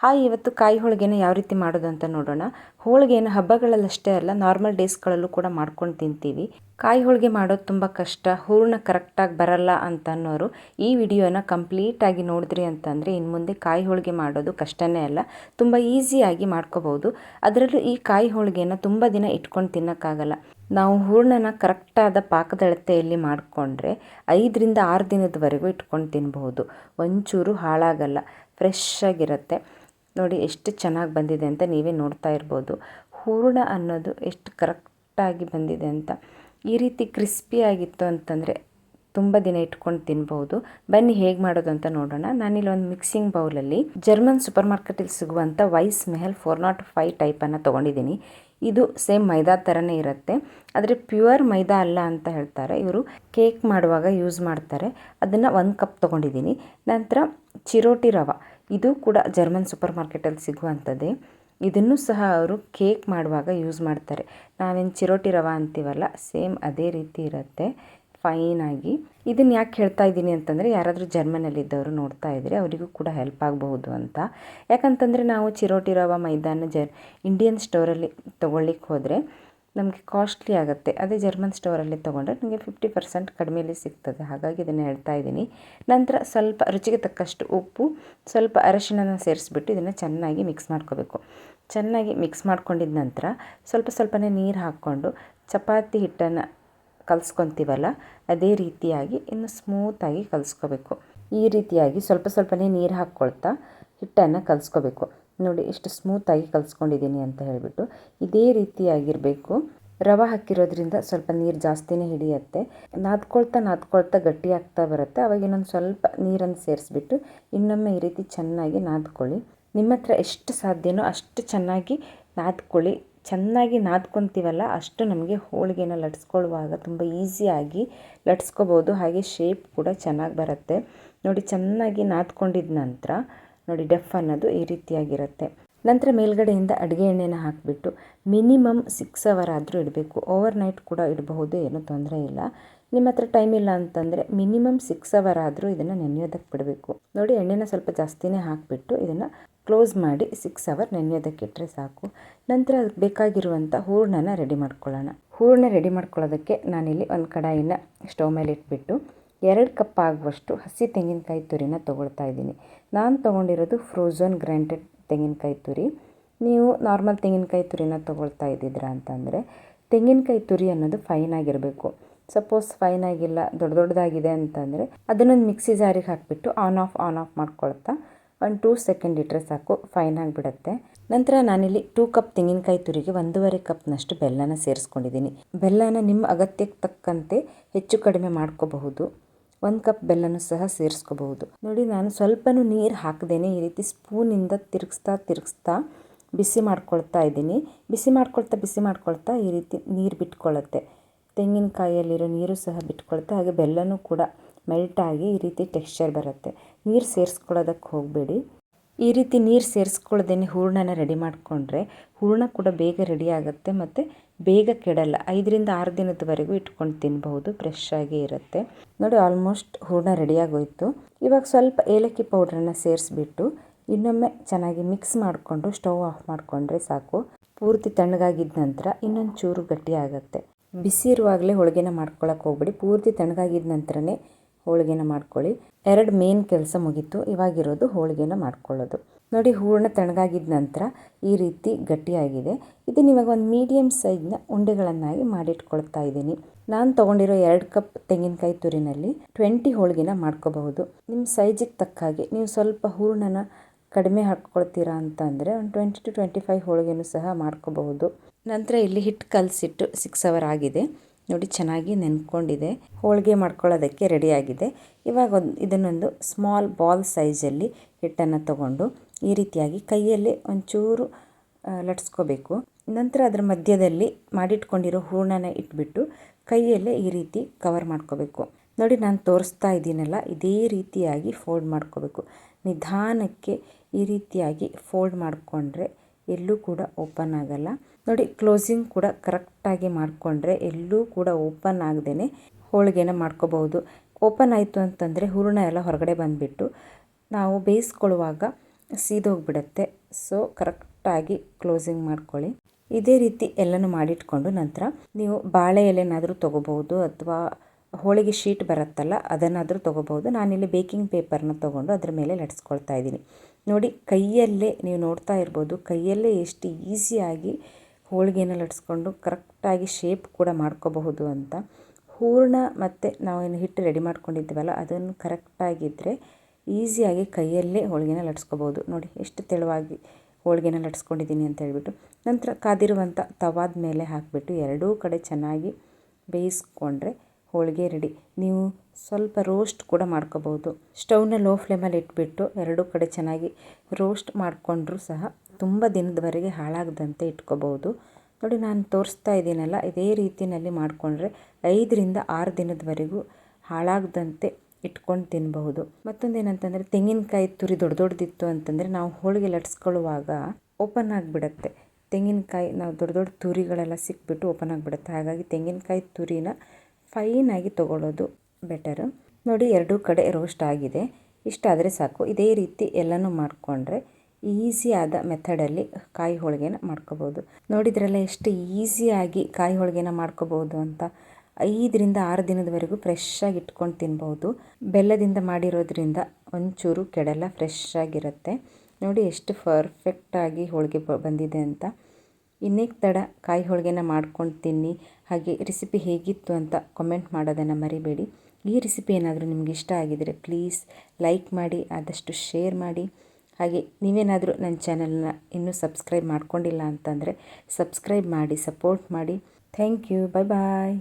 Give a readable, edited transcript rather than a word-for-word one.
Hi, ಇವತ್ತು ಕಾಯಿ ಹೋಳಿಗೆನ ಯಾವ ರೀತಿ ಮಾಡೋದು ಅಂತ ನೋಡೋಣ. ಹೋಳಿಗೆನ ಹಬ್ಬಗಳಲ್ಲಷ್ಟೇ ಅಲ್ಲ, ನಾರ್ಮಲ್ ಡೇಸ್ಗಳಲ್ಲೂ ಕೂಡ ಮಾಡ್ಕೊಂಡು ತಿಂತೀವಿ. ಕಾಯಿ ಹೋಳಿಗೆ ಮಾಡೋದು ತುಂಬ ಕಷ್ಟ, ಹೂರಣ ಕರೆಕ್ಟಾಗಿ ಬರಲ್ಲ ಅಂತ ಅನ್ನೋರು ಈ ವಿಡಿಯೋನ ಕಂಪ್ಲೀಟಾಗಿ ನೋಡಿದ್ರಿ ಅಂತಂದರೆ ಇನ್ನು ಮುಂದೆ ಕಾಯಿ ಹೋಳಿಗೆ ಮಾಡೋದು ಕಷ್ಟನೇ ಅಲ್ಲ, ತುಂಬ ಈಸಿಯಾಗಿ ಮಾಡ್ಕೋಬೋದು. ಅದರಲ್ಲೂ ಈ ಕಾಯಿ ಹೋಳಿಗೆನ ತುಂಬ ದಿನ ಇಟ್ಕೊಂಡು ತಿನ್ನೋಕ್ಕಾಗಲ್ಲ. ನಾವು ಹೂರಣನ ಕರೆಕ್ಟಾದ ಪಾಕದಳತೆಯಲ್ಲಿ ಮಾಡಿಕೊಂಡ್ರೆ 5 ರಿಂದ 6 ದಿನದವರೆಗೂ ಇಟ್ಕೊಂಡು ತಿನ್ಬಹುದು. ಒಂಚೂರು ಹಾಳಾಗಲ್ಲ, ಫ್ರೆಶ್ ಆಗಿರುತ್ತೆ. ನೋಡಿ ಎಷ್ಟು ಚೆನ್ನಾಗಿ ಬಂದಿದೆ ಅಂತ ನೀವೇ ನೋಡ್ತಾ ಇರ್ಬೋದು. ಹೂರಣ ಅನ್ನೋದು ಎಷ್ಟು ಕರೆಕ್ಟಾಗಿ ಬಂದಿದೆ ಅಂತ. ಈ ರೀತಿ ಕ್ರಿಸ್ಪಿಯಾಗಿತ್ತು ಅಂತಂದರೆ ತುಂಬ ದಿನ ಇಟ್ಕೊಂಡು ತಿನ್ಬೋದು. ಬನ್ನಿ ಹೇಗೆ ಮಾಡೋದು ಅಂತ ನೋಡೋಣ. ನಾನಿಲ್ಲಿ ಒಂದು ಮಿಕ್ಸಿಂಗ್ ಬೌಲಲ್ಲಿ ಜರ್ಮನ್ ಸೂಪರ್ ಮಾರ್ಕೆಟಲ್ಲಿ ಸಿಗುವಂಥ ವೈಸ್ ಮೆಹಲ್ 405 ಟೈಪನ್ನು ತೊಗೊಂಡಿದ್ದೀನಿ. ಇದು ಸೇಮ್ ಮೈದಾ ಥರನೇ ಇರುತ್ತೆ, ಆದರೆ ಪ್ಯೂರ್ ಮೈದಾ ಅಲ್ಲ ಅಂತ ಹೇಳ್ತಾರೆ. ಇವರು ಕೇಕ್ ಮಾಡುವಾಗ ಯೂಸ್ ಮಾಡ್ತಾರೆ. ಅದನ್ನು 1 ಕಪ್ ತೊಗೊಂಡಿದ್ದೀನಿ. ನಂತರ ಚಿರೋಟಿ ರವೆ, ಇದು ಕೂಡ ಜರ್ಮನ್ ಸೂಪರ್ ಮಾರ್ಕೆಟಲ್ಲಿ ಸಿಗುವಂಥದ್ದೇ. ಇದನ್ನು ಸಹ ಅವರು ಕೇಕ್ ಮಾಡುವಾಗ ಯೂಸ್ ಮಾಡ್ತಾರೆ. ನಾವೇನು ಚಿರೋಟಿ ರವೆ ಅಂತೀವಲ್ಲ, ಸೇಮ್ ಅದೇ ರೀತಿ ಇರುತ್ತೆ ಫೈನಾಗಿ. ಇದನ್ನು ಯಾಕೆ ಹೇಳ್ತಾ ಇದ್ದೀನಿ ಅಂತಂದರೆ, ಯಾರಾದರೂ ಜರ್ಮನಲ್ಲಿದ್ದವರು ನೋಡ್ತಾ ಇದ್ದರೆ ಅವರಿಗೂ ಕೂಡ ಹೆಲ್ಪ್ ಆಗಬಹುದು ಅಂತ. ಯಾಕಂತಂದರೆ ನಾವು ಚಿರೋಟಿ ರವೆ ಮೈದಾನ ಇಂಡಿಯನ್ ಸ್ಟೋರಲ್ಲಿ ತೊಗೊಳ್ಳಿಕ್ಕೆ ಹೋದರೆ ನಮಗೆ ಕಾಸ್ಟ್ಲಿ ಆಗುತ್ತೆ. ಅದೇ ಜರ್ಮನ್ ಸ್ಟೋರಲ್ಲಿ ತೊಗೊಂಡ್ರೆ ನಮಗೆ 50% ಕಡಿಮೆಯಲ್ಲಿ ಸಿಗ್ತದೆ. ಹಾಗಾಗಿ ಇದನ್ನು ಹೇಳ್ತಾ ಇದ್ದೀನಿ. ನಂತರ ಸ್ವಲ್ಪ ರುಚಿಗೆ ತಕ್ಕಷ್ಟು ಉಪ್ಪು, ಸ್ವಲ್ಪ ಅರಿಶಿಣನ ಸೇರಿಸ್ಬಿಟ್ಟು ಇದನ್ನು ಚೆನ್ನಾಗಿ ಮಿಕ್ಸ್ ಮಾಡ್ಕೋಬೇಕು. ಚೆನ್ನಾಗಿ ಮಿಕ್ಸ್ ಮಾಡ್ಕೊಂಡಿದ ನಂತರ ಸ್ವಲ್ಪನೇ ನೀರು ಹಾಕ್ಕೊಂಡು ಚಪಾತಿ ಹಿಟ್ಟನ್ನು ಕಲಿಸ್ಕೊತೀವಲ್ಲ, ಅದೇ ರೀತಿಯಾಗಿ ಇನ್ನು ಸ್ಮೂತಾಗಿ ಕಲಿಸ್ಕೋಬೇಕು. ಈ ರೀತಿಯಾಗಿ ಸ್ವಲ್ಪನೇ ನೀರು ಹಾಕ್ಕೊಳ್ತಾ ಹಿಟ್ಟನ್ನು ಕಲಿಸ್ಕೋಬೇಕು. ನೋಡಿ ಎಷ್ಟು ಸ್ಮೂತಾಗಿ ಕಲಿಸ್ಕೊಂಡಿದ್ದೀನಿ ಅಂತ ಹೇಳಿಬಿಟ್ಟು. ಇದೇ ರೀತಿಯಾಗಿರಬೇಕು. ರವೆ ಹಾಕಿರೋದ್ರಿಂದ ಸ್ವಲ್ಪ ನೀರು ಜಾಸ್ತಿನೇ ಹಿಡಿಯುತ್ತೆ. ನಾದ್ಕೊಳ್ತಾ ಗಟ್ಟಿ ಆಗ್ತಾ ಬರುತ್ತೆ. ಅವಾಗ ಇನ್ನೊಂದು ಸ್ವಲ್ಪ ನೀರನ್ನು ಸೇರಿಸ್ಬಿಟ್ಟು ಇನ್ನೊಮ್ಮೆ ಈ ರೀತಿ ಚೆನ್ನಾಗಿ ನಾದ್ಕೊಳ್ಳಿ. ನಿಮ್ಮ ಹತ್ರ ಎಷ್ಟು ಸಾಧ್ಯನೋ ಅಷ್ಟು ಚೆನ್ನಾಗಿ ನಾದ್ಕೊಳ್ಳಿ. ಚೆನ್ನಾಗಿ ನಾದ್ಕೊತೀವಲ್ಲ, ಅಷ್ಟು ನಮಗೆ ಹೋಳಿಗೆನ ಲಟ್ಸ್ಕೊಳ್ಳುವಾಗ ತುಂಬ ಈಸಿಯಾಗಿ ಲಟ್ಸ್ಕೋಬೋದು. ಹಾಗೆ ಶೇಪ್ ಕೂಡ ಚೆನ್ನಾಗಿ ಬರುತ್ತೆ. ನೋಡಿ ಚೆನ್ನಾಗಿ ನಾದ್ಕೊಂಡಿದ ನಂತರ ನೋಡಿ ಡಫ್ ಅನ್ನೋದು ಈ ರೀತಿಯಾಗಿರುತ್ತೆ. ನಂತರ ಮೇಲ್ಗಡೆಯಿಂದ ಅಡುಗೆ ಎಣ್ಣೆನ ಹಾಕಿಬಿಟ್ಟು ಮಿನಿಮಮ್ 6 ಅವರ್ ಆದರೂ ಇಡಬೇಕು. ಓವರ್ ನೈಟ್ ಕೂಡ ಇಡಬಹುದು, ಏನೂ ತೊಂದರೆ ಇಲ್ಲ. ನಿಮ್ಮ ಹತ್ರ ಟೈಮ್ ಇಲ್ಲ ಅಂತಂದರೆ ಮಿನಿಮಮ್ 6 ಅವರ್ ಆದರೂ ಇದನ್ನು ನೆನೆಯೋದಕ್ಕೆ ಬಿಡಬೇಕು. ನೋಡಿ ಎಣ್ಣೆನ ಸ್ವಲ್ಪ ಜಾಸ್ತಿನೇ ಹಾಕಿಬಿಟ್ಟು ಇದನ್ನು ಕ್ಲೋಸ್ ಮಾಡಿ 6 ಅವರ್ ನೆನೆಯೋದಕ್ಕೆ ಇಟ್ಟರೆ ಸಾಕು. ನಂತರ ಅದಕ್ಕೆ ಬೇಕಾಗಿರುವಂಥ ಹೂರಣನ ರೆಡಿ ಮಾಡ್ಕೊಳ್ಳೋಣ. ಹೂರಣ ರೆಡಿ ಮಾಡ್ಕೊಳ್ಳೋದಕ್ಕೆ ನಾನಿಲ್ಲಿ ಒಂದು ಕಡಾಯಿನ ಸ್ಟವ್ ಮೇಲೆ ಇಟ್ಬಿಟ್ಟು 2 ಕಪ್ ಆಗುವಷ್ಟು ಹಸಿ ತೆಂಗಿನಕಾಯಿ ತುರಿನ ತೊಗೊಳ್ತಾ ಇದ್ದೀನಿ. ನಾನು ತೊಗೊಂಡಿರೋದು ಫ್ರೋಝನ್ ಗ್ರೈಂಡೆಡ್ ತೆಂಗಿನಕಾಯಿ ತುರಿ. ನೀವು ನಾರ್ಮಲ್ ತೆಂಗಿನಕಾಯಿ ತುರಿನ ತೊಗೊಳ್ತಾ ಇದ್ದಿದ್ರ ಅಂತಂದರೆ ತೆಂಗಿನಕಾಯಿ ತುರಿ ಅನ್ನೋದು ಫೈನಾಗಿರಬೇಕು. ಸಪೋಸ್ ಫೈನಾಗಿಲ್ಲ, ದೊಡ್ಡದಾಗಿದೆ ಅಂತಂದರೆ ಅದನ್ನೊಂದು ಮಿಕ್ಸಿ ಜಾರಿಗೆ ಹಾಕಿಬಿಟ್ಟು ಆನ್ ಆಫ್ ಮಾಡ್ಕೊಳ್ತಾ 1-2 ಸೆಕೆಂಡ್ ಇಟ್ಟರೆ ಸಾಕು, ಫೈನಾಗಿಬಿಡುತ್ತೆ. ನಂತರ ನಾನಿಲ್ಲಿ 2 ಕಪ್ ತೆಂಗಿನಕಾಯಿ ತುರಿಗೆ 1.5 ಕಪ್ನಷ್ಟು ಬೆಲ್ಲನ ಸೇರಿಸ್ಕೊಂಡಿದ್ದೀನಿ. ಬೆಲ್ಲನ ನಿಮ್ಮ ಅಗತ್ಯಕ್ಕೆ ತಕ್ಕಂತೆ ಹೆಚ್ಚು ಕಡಿಮೆ ಮಾಡ್ಕೋಬಹುದು. 1 ಕಪ್ ಬೆಲ್ಲನೂ ಸಹ ಸೇರಿಸ್ಕೋಬಹುದು. ನೋಡಿ ನಾನು ಸ್ವಲ್ಪನೂ ನೀರು ಹಾಕದೇನೆ ಈ ರೀತಿ ಸ್ಪೂನಿಂದ ತಿರುಗಿಸ್ತಾ ಬಿಸಿ ಮಾಡ್ಕೊಳ್ತಾ ಇದ್ದೀನಿ. ಬಿಸಿ ಮಾಡ್ಕೊಳ್ತಾ ಈ ರೀತಿ ನೀರು ಬಿಟ್ಕೊಳ್ಳುತ್ತೆ. ತೆಂಗಿನಕಾಯಿಯಲ್ಲಿರೋ ನೀರು ಸಹ ಬಿಟ್ಕೊಳುತ್ತೆ. ಹಾಗೆ ಬೆಲ್ಲನೂ ಕೂಡ ಮೆಲ್ಟಾಗಿ ಈ ರೀತಿ ಟೆಕ್ಸ್ಚರ್ ಬರುತ್ತೆ. ನೀರು ಸೇರಿಸ್ಕೊಳ್ಳೋದಕ್ಕೆ ಹೋಗಬೇಡಿ. ಈ ರೀತಿ ನೀರು ಸೇರಿಸ್ಕೊಳ್ಳೋದೇನೆ ಹೂರಣನ ರೆಡಿ ಮಾಡಿಕೊಂಡ್ರೆ ಹೂರಣ ಕೂಡ ಬೇಗ ರೆಡಿ ಆಗುತ್ತೆ ಮತ್ತು ಬೇಗ ಕೆಡಲ್ಲ. 5 ರಿಂದ 6 ದಿನದವರೆಗೂ ಇಟ್ಕೊಂಡು ತಿನ್ಬಹುದು, ಫ್ರೆಶ್ ಆಗಿ ಇರುತ್ತೆ. ನೋಡಿ ಆಲ್ಮೋಸ್ಟ್ ಹೂರಣ ರೆಡಿಯಾಗೋಯಿತು. ಇವಾಗ ಸ್ವಲ್ಪ ಏಲಕ್ಕಿ ಪೌಡ್ರನ್ನ ಸೇರಿಸ್ಬಿಟ್ಟು ಇನ್ನೊಮ್ಮೆ ಚೆನ್ನಾಗಿ ಮಿಕ್ಸ್ ಮಾಡಿಕೊಂಡು ಸ್ಟವ್ ಆಫ್ ಮಾಡಿಕೊಂಡ್ರೆ ಸಾಕು. ಪೂರ್ತಿ ತಣ್ಣಗಾಗಿದ್ದ ನಂತರ ಇನ್ನೊಂದು ಚೂರು ಗಟ್ಟಿ ಆಗುತ್ತೆ. ಬಿಸಿ ಇರುವಾಗಲೇ ಹೋಳಿಗೆನ ಮಾಡ್ಕೊಳ್ಳೋಕೆ ಹೋಗ್ಬೇಡಿ. ಪೂರ್ತಿ ತಣ್ಣಗಾಗಿದ್ದ ನಂತರನೇ ಹೋಳಿಗೆನ ಮಾಡ್ಕೊಳ್ಳಿ. 2 ಮೇನ್ ಕೆಲಸ ಮುಗೀತು. ಇವಾಗಿರೋದು ಹೋಳಿಗೆನ ಮಾಡ್ಕೊಳ್ಳೋದು. ನೋಡಿ ಹೂರಣ ತಣ್ಣಗಾಗಿದ್ದ ನಂತರ ಈ ರೀತಿ ಗಟ್ಟಿಯಾಗಿದೆ. ಇದನ್ನ ಇವಾಗ ಒಂದು ಮೀಡಿಯಮ್ ಸೈಜ್ನ ಉಂಡೆಗಳನ್ನಾಗಿ ಮಾಡಿಟ್ಕೊಳ್ತಾ ಇದ್ದೀನಿ. ನಾನು ತೊಗೊಂಡಿರೋ 2 ಕಪ್ ತೆಂಗಿನಕಾಯಿ ತುರಿನಲ್ಲಿ 20 ಹೋಳಿಗೆನ ಮಾಡ್ಕೋಬಹುದು. ನಿಮ್ಮ ಸೈಜಿಗೆ ತಕ್ಕ ಹಾಗೆ ನೀವು ಸ್ವಲ್ಪ ಹೂರಣನ ಕಡಿಮೆ ಹಾಕ್ಕೊಳ್ತೀರಾ ಅಂತಂದರೆ ಒಂದು 20 to 25 ಹೋಳಿಗೆನೂ ಸಹ ಮಾಡ್ಕೋಬಹುದು. ನಂತರ ಇಲ್ಲಿ ಹಿಟ್ಟು ಕಲಸಿಟ್ಟು 6 ಅವರ್ ಆಗಿದೆ. ನೋಡಿ ಚೆನ್ನಾಗಿ ನೆನ್ಕೊಂಡಿದೆ. ಹೋಳಿಗೆ ಮಾಡ್ಕೊಳ್ಳೋದಕ್ಕೆ ರೆಡಿಯಾಗಿದೆ. ಇವಾಗ ಇದನ್ನೊಂದು ಸ್ಮಾಲ್ ಬಾಲ್ ಸೈಜಲ್ಲಿ ಹಿಟ್ಟನ್ನು ತಗೊಂಡು ಈ ರೀತಿಯಾಗಿ ಕೈಯಲ್ಲಿ ಒಂಚೂರು ಲಟ್ಸ್ಕೋಬೇಕು. ನಂತರ ಅದರ ಮಧ್ಯದಲ್ಲಿ ಮಾಡಿಟ್ಕೊಂಡಿರೋ ಹೂರಣನ ಇಟ್ಬಿಟ್ಟು ಕೈಯಲ್ಲೇ ಈ ರೀತಿ ಕವರ್ ಮಾಡ್ಕೋಬೇಕು. ನೋಡಿ ನಾನು ತೋರಿಸ್ತಾ ಇದ್ದೀನಲ್ಲ, ಇದೇ ರೀತಿಯಾಗಿ ಫೋಲ್ಡ್ ಮಾಡ್ಕೋಬೇಕು. ನಿಧಾನಕ್ಕೆ ಈ ರೀತಿಯಾಗಿ ಫೋಲ್ಡ್ ಮಾಡಿಕೊಂಡ್ರೆ ಎಲ್ಲೂ ಕೂಡ ಓಪನ್ ಆಗಲ್ಲ. ನೋಡಿ ಕ್ಲೋಸಿಂಗ್ ಕೂಡ ಕರೆಕ್ಟಾಗಿ ಮಾಡಿಕೊಂಡ್ರೆ ಎಲ್ಲೂ ಕೂಡ ಓಪನ್ ಆಗದೇ ಹೋಳಿಗೆನ ಮಾಡ್ಕೋಬಹುದು. ಓಪನ್ ಆಯಿತು ಅಂತಂದರೆ ಹೂರಣ ಎಲ್ಲ ಹೊರಗಡೆ ಬಂದುಬಿಟ್ಟು ನಾವು ಬೇಯಿಸ್ಕೊಳ್ಳುವಾಗ ಸೀದೋಗಿಬಿಡುತ್ತೆ. ಸೊ ಕರೆಕ್ಟಾಗಿ ಕ್ಲೋಸಿಂಗ್ ಮಾಡ್ಕೊಳ್ಳಿ. ಇದೇ ರೀತಿ ಎಲ್ಲನೂ ಮಾಡಿಟ್ಕೊಂಡು ನಂತರ ನೀವು ಬಾಳೆ ಎಲೆನಾದರೂ ತೊಗೋಬೋದು ಅಥವಾ ಹೋಳಿಗೆ ಶೀಟ್ ಬರುತ್ತಲ್ಲ ಅದನ್ನಾದರೂ ತೊಗೋಬೋದು. ನಾನಿಲ್ಲಿ ಬೇಕಿಂಗ್ ಪೇಪರ್ನ ತೊಗೊಂಡು ಅದ್ರ ಮೇಲೆ ಲಟ್ಸ್ಕೊಳ್ತಾ ಇದ್ದೀನಿ. ನೋಡಿ, ಕೈಯಲ್ಲೇ ನೀವು ನೋಡ್ತಾ ಇರ್ಬೋದು, ಕೈಯಲ್ಲೇ ಎಷ್ಟು ಈಸಿಯಾಗಿ ಹೋಳಿಗೆನ ಲಟ್ಸ್ಕೊಂಡು ಕರೆಕ್ಟಾಗಿ ಶೇಪ್ ಕೂಡ ಮಾಡ್ಕೋಬಹುದು ಅಂತ. ಹೂರಣ ಮತ್ತು ನಾವೇನು ಹಿಟ್ಟು ರೆಡಿ ಮಾಡ್ಕೊಂಡಿದ್ದೀವಲ್ಲ ಅದನ್ನು ಕರೆಕ್ಟಾಗಿದ್ದರೆ ಈಸಿಯಾಗಿ ಕೈಯಲ್ಲೇ ಹೋಳಿಗೆನ ಲಟ್ಸ್ಕೋಬೋದು. ನೋಡಿ ಎಷ್ಟು ತೆಳುವಾಗಿ ಹೋಳಿಗೆನ ಲಟ್ಸ್ಕೊಂಡಿದ್ದೀನಿ ಅಂತ ಹೇಳ್ಬಿಟ್ಟು. ನಂತರ ಕಾದಿರುವಂಥ ತವಾದ ಮೇಲೆ ಹಾಕಿಬಿಟ್ಟು ಎರಡೂ ಕಡೆ ಚೆನ್ನಾಗಿ ಬೇಯಿಸ್ಕೊಂಡ್ರೆ ಹೋಳಿಗೆ ರೆಡಿ. ನೀವು ಸ್ವಲ್ಪ ರೋಸ್ಟ್ ಕೂಡ ಮಾಡ್ಕೋಬೋದು. ಸ್ಟವ್ನ ಲೋ ಫ್ಲೇಮಲ್ಲಿ ಇಟ್ಬಿಟ್ಟು ಎರಡೂ ಕಡೆ ಚೆನ್ನಾಗಿ ರೋಸ್ಟ್ ಮಾಡಿಕೊಂಡ್ರೂ ಸಹ ತುಂಬ ದಿನದವರೆಗೆ ಹಾಳಾಗದಂತೆ ಇಟ್ಕೋಬೋದು. ನೋಡಿ, ನಾನು ತೋರಿಸ್ತಾ ಇದ್ದೀನಲ್ಲ, ಇದೇ ರೀತಿಯಲ್ಲಿ ಮಾಡಿಕೊಂಡ್ರೆ 5ರಿಂದ 6 ದಿನದವರೆಗೂ ಹಾಳಾಗದಂತೆ ಇಟ್ಕೊಂಡು ತಿನ್ನಬಹುದು. ಮತ್ತೊಂದೇನಂತಂದರೆ ತೆಂಗಿನಕಾಯಿ ತುರಿ ದೊಡ್ಡ ದೊಡ್ಡದಿತ್ತು ಅಂತಂದರೆ ನಾವು ಹೋಳಿಗೆ ಲಟ್ಸ್ಕೊಳ್ಳುವಾಗ ಓಪನ್ ಆಗಿಬಿಡುತ್ತೆ. ತೆಂಗಿನಕಾಯಿ ನಾವು ದೊಡ್ಡ ದೊಡ್ಡ ತುರಿಗಳೆಲ್ಲ ಸಿಕ್ಬಿಟ್ಟು ಓಪನ್ ಆಗಿಬಿಡುತ್ತೆ. ಹಾಗಾಗಿ ತೆಂಗಿನಕಾಯಿ ತುರಿನ ಫೈನಾಗಿ ತೊಗೊಳ್ಳೋದು ಬೆಟರು. ನೋಡಿ, ಎರಡೂ ಕಡೆ ರೋಸ್ಟ್ ಆಗಿದೆ. ಇಷ್ಟಾದರೆ ಸಾಕು. ಇದೇ ರೀತಿ ಎಲ್ಲನೂ ಮಾಡಿಕೊಂಡ್ರೆ ಈಸಿಯಾದ ಮೆಥಡಲ್ಲಿ ಕಾಯಿ ಹೋಳಿಗೆನ ಮಾಡ್ಕೋಬೋದು. ನೋಡಿದ್ರಲ್ಲ ಎಷ್ಟು ಈಸಿಯಾಗಿ ಕಾಯಿ ಹೋಳಿಗೆನ ಮಾಡ್ಕೋಬೋದು ಅಂತ. 5ರಿಂದ 6 ದಿನದವರೆಗೂ ಫ್ರೆಶ್ಶಾಗಿ ಇಟ್ಕೊಂಡು ತಿನ್ಬೋದು. ಬೆಲ್ಲದಿಂದ ಮಾಡಿರೋದ್ರಿಂದ ಒಂಚೂರು ಕೆಡಲ್ಲ, ಫ್ರೆಶ್ ಆಗಿರುತ್ತೆ. ನೋಡಿ ಎಷ್ಟು ಪರ್ಫೆಕ್ಟಾಗಿ ಹೋಳಿಗೆ ಬಂದಿದೆ ಅಂತ. ಇನ್ನೇನು ತಡ, ಕಾಯಿ ಹೋಳಿಗೆನ ಮಾಡ್ಕೊಂಡು ತಿನ್ನಿ. ಹಾಗೆ ರೆಸಿಪಿ ಹೇಗಿತ್ತು ಅಂತ ಕಮೆಂಟ್ ಮಾಡೋದನ್ನು ಮರಿಬೇಡಿ. ಈ ರೆಸಿಪಿ ಏನಾದರೂ ನಿಮ್ಗೆ ಇಷ್ಟ ಆಗಿದರೆ ಪ್ಲೀಸ್ ಲೈಕ್ ಮಾಡಿ, ಆದಷ್ಟು ಶೇರ್ ಮಾಡಿ. ಹಾಗೆ ನೀವೇನಾದರೂ ನನ್ನ ಚಾನಲ್ನ ಇನ್ನೂ ಸಬ್ಸ್ಕ್ರೈಬ್ ಮಾಡ್ಕೊಂಡಿಲ್ಲ ಅಂತಂದರೆ ಸಬ್ಸ್ಕ್ರೈಬ್ ಮಾಡಿ, ಸಪೋರ್ಟ್ ಮಾಡಿ. Thank you. Bye bye.